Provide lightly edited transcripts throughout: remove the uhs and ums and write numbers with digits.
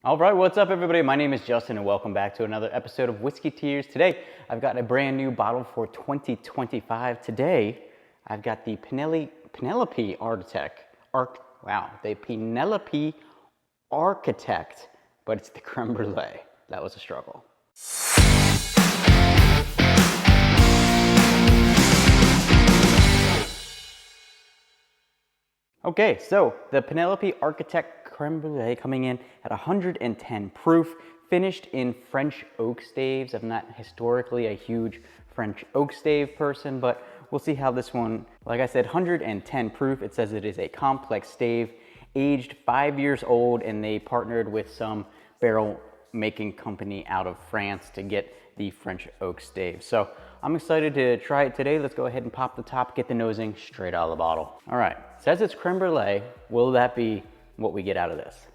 All right, what's up everybody? My name is Justin and welcome back to another episode of Whiskey Tears. Today, I've got a brand new bottle for 2025. Today, I've got the Penelope Architect, but it's the Crème Brulee. That was a struggle. Okay, so the Penelope Architect Crème Brulee coming in at 110 proof, finished in French oak staves. I'm not historically a huge French oak stave person, but we'll see how this one, like I said, 110 proof. It says it is a complex stave, aged 5 years old, and they partnered with some barrel making company out of France to get the French oak stave. So I'm excited to try it today. Let's go ahead and pop the top, get the nosing straight out of the bottle. All right, says it's creme brulee. Will that be what we get out of this?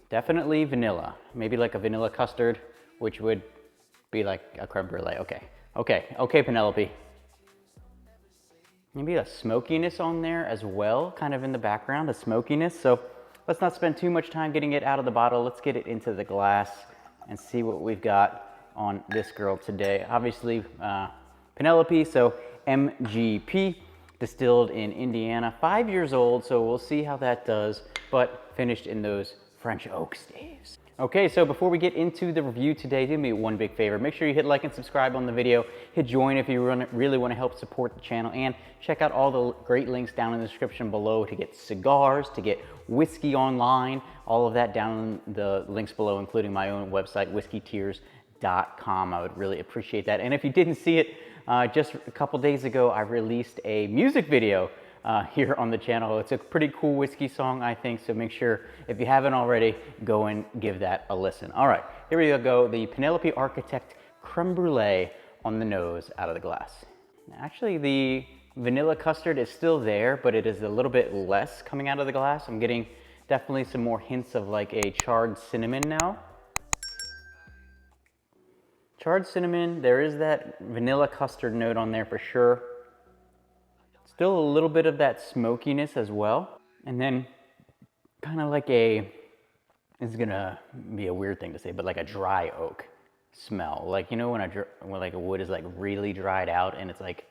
Definitely vanilla, maybe like a vanilla custard, which would be like a creme brulee. Okay, Penelope. Maybe a smokiness on there as well, kind of in the background, a smokiness. So let's not spend too much time getting it out of the bottle. Let's get it into the glass and see what we've got on this girl today. Obviously, Penelope, so MGP, distilled in Indiana, 5 years old, so we'll see how that does, but finished in those French oak staves. Okay, so before we get into the review today, do me one big favor. Make sure you hit like and subscribe on the video. Hit join if you really want to help support the channel, and check out all the great links down in the description below to get cigars, to get whiskey online, all of that down in the links below, including my own website, WhiskeyTshirts.com. I would really appreciate that. And if you didn't see it, just a couple days ago, I released a music video here on the channel. It's a pretty cool whiskey song, I think, so make sure, if you haven't already, go and give that a listen. All right, here we go, the Penelope Architect Crème Brulee on the nose out of the glass. Actually, the vanilla custard is still there, but it is a little bit less coming out of the glass. I'm getting definitely some more hints of like a charred cinnamon now. Charred cinnamon, there is that vanilla custard note on there for sure. Still a little bit of that smokiness as well. And then kind of like this is gonna be a weird thing to say, but like a dry oak smell. Like, you know, when like a wood is like really dried out and it's like,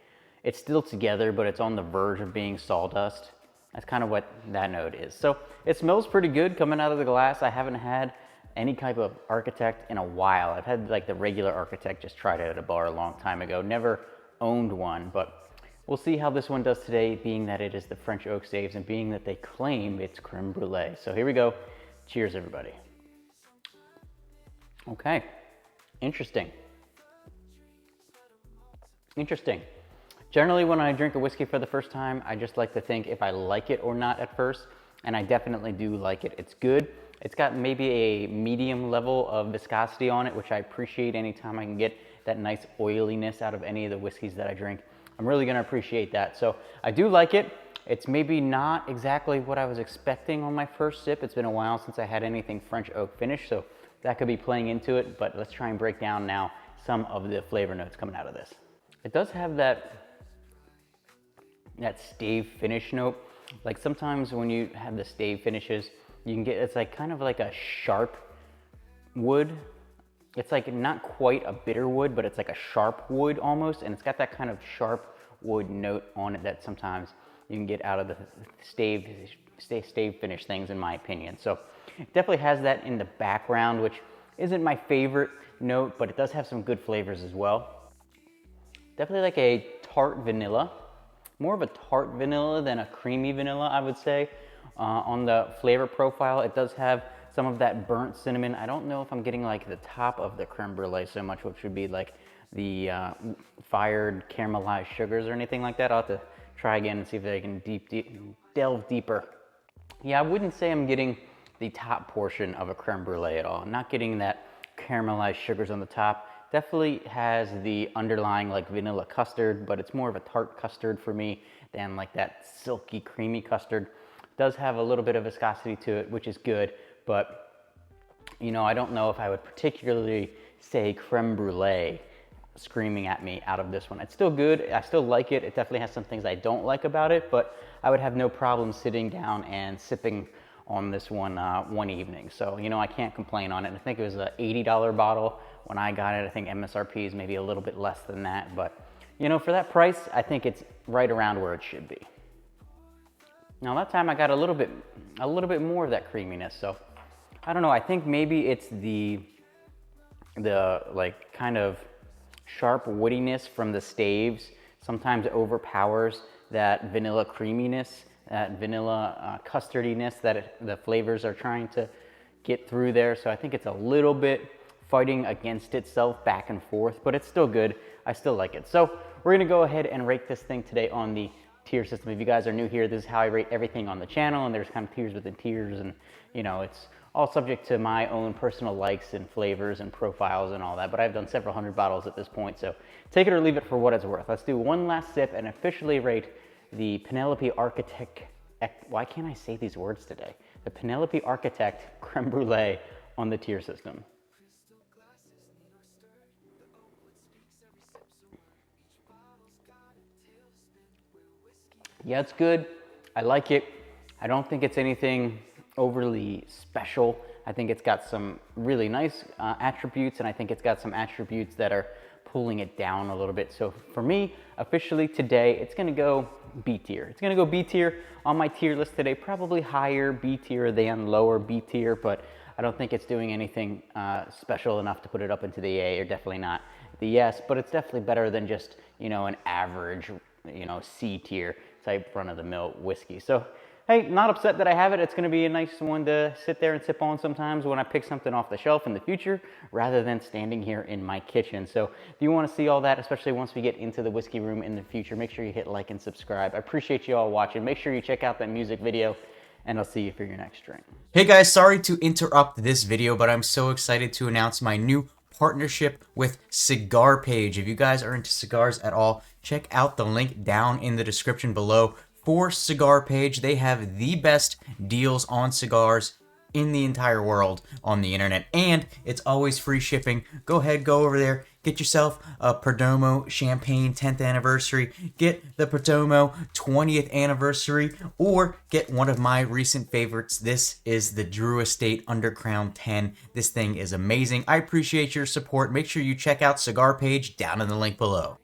it's still together, but it's on the verge of being sawdust. That's kind of what that note is. So it smells pretty good coming out of the glass. I haven't had any type of Architect in a while. I've had like the regular Architect, just tried it at a bar a long time ago. Never owned one, but we'll see how this one does today, being that it is the French oak staves and being that they claim it's creme brulee. So here we go. Cheers, everybody. Okay, interesting. Generally, when I drink a whiskey for the first time, I just like to think if I like it or not at first, and I definitely do like it. It's good. It's got maybe a medium level of viscosity on it, which I appreciate anytime I can get that nice oiliness out of any of the whiskeys that I drink. I'm really gonna appreciate that. So I do like it. It's maybe not exactly what I was expecting on my first sip. It's been a while since I had anything French oak finish, so that could be playing into it, but let's try and break down now some of the flavor notes coming out of this. It does have that stave finish note. Like sometimes when you have the stave finishes, you can get, it's like kind of like a sharp wood. It's like not quite a bitter wood, but it's like a sharp wood almost, and it's got that kind of sharp wood note on it that sometimes you can get out of the stave finish things, in my opinion. So it definitely has that in the background, which isn't my favorite note, but it does have some good flavors as well. Definitely like a tart vanilla. More of a tart vanilla than a creamy vanilla, I would say. On the flavor profile, it does have some of that burnt cinnamon. I don't know if I'm getting like the top of the creme brulee so much, which would be like the fired caramelized sugars or anything like that. I'll have to try again and see if I can delve deeper. Yeah, I wouldn't say I'm getting the top portion of a creme brulee at all. I'm not getting that caramelized sugars on the top. Definitely has the underlying like vanilla custard, but it's more of a tart custard for me than like that silky creamy custard. Does have a little bit of viscosity to it, which is good, but you know, I don't know if I would particularly say creme brulee screaming at me out of this one. It's still good, I still like it. It definitely has some things I don't like about it, but I would have no problem sitting down and sipping on this one evening. So, you know, I can't complain on it. I think it was a $80 bottle when I got it. I think MSRP is maybe a little bit less than that, but you know, for that price, I think it's right around where it should be. Now that time I got a little bit more of that creaminess. So I don't know, I think maybe it's the like kind of sharp woodiness from the staves sometimes overpowers that vanilla creaminess, that vanilla custardiness that the flavors are trying to get through there. So I think it's a little bit fighting against itself back and forth, but it's still good. I still like it. So we're gonna go ahead and rate this thing today on the tier system. If you guys are new here, this is how I rate everything on the channel, and there's kind of tiers within tiers, and you know, it's all subject to my own personal likes and flavors and profiles and all that, but I've done several hundred bottles at this point, so take it or leave it for what it's worth. Let's do one last sip and officially rate the Penelope Architect, why can't I say these words today? The Penelope Architect Crème Brulee on the tier system. Yeah, it's good. I like it. I don't think it's anything overly special. I think it's got some really nice attributes, and I think it's got some attributes that are pulling it down a little bit. So for me, officially today, it's gonna go B tier. It's gonna go B tier on my tier list today, probably higher B tier than lower B tier, but I don't think it's doing anything special enough to put it up into the A, or definitely not the S, but it's definitely better than just, you know, an average, you know, C tier type run-of-the-mill whiskey. So hey, not upset that I have it. It's gonna be a nice one to sit there and sip on sometimes when I pick something off the shelf in the future, rather than standing here in my kitchen. So if you wanna see all that, especially once we get into the whiskey room in the future, make sure you hit like and subscribe. I appreciate you all watching. Make sure you check out that music video, and I'll see you for your next drink. Hey guys, sorry to interrupt this video, but I'm so excited to announce my new partnership with Cigar Page. If you guys are into cigars at all, check out the link down in the description below for Cigar Page. They have the best deals on cigars in the entire world on the internet, and it's always free shipping. Go ahead, go over there, get yourself a Perdomo Champagne 10th anniversary, get the Perdomo 20th anniversary, or get one of my recent favorites. This is the Drew Estate Undercrown 10. This thing is amazing. I appreciate your support. Make sure you check out Cigar Page down in the link below.